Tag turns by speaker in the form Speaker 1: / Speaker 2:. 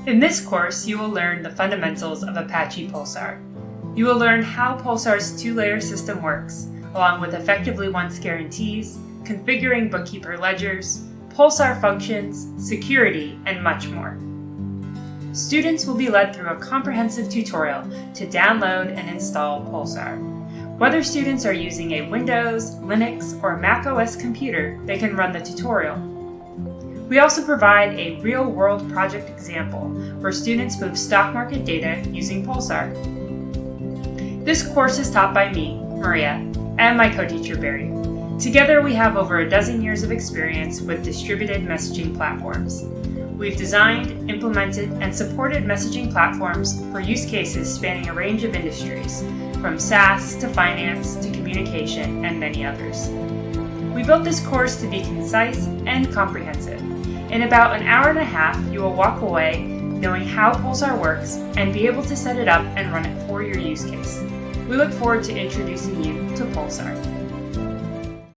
Speaker 1: In this course, you will learn the fundamentals of Apache Pulsar. You will learn how Pulsar's two-layer system works, along with effectively once guarantees, configuring bookkeeper ledgers, Pulsar functions, security, and much more. Students will be led through a comprehensive tutorial to download and install Pulsar. Whether students are using a Windows, Linux, or Mac OS computer, they can run the tutorial. We also provide a real-world project example where students move stock market data using Pulsar. This course is taught by me, Maria, and my co-teacher, Barry. Together, we have over a dozen years of experience with distributed messaging platforms. We've designed, implemented, and supported messaging platforms for use cases spanning a range of industries, from SaaS to finance to communication and many others. We built this course to be concise and comprehensive. In about an hour and a half, you will walk away knowing how Pulsar works and be able to set it up and run it for your use case. We look forward to introducing you to Pulsar.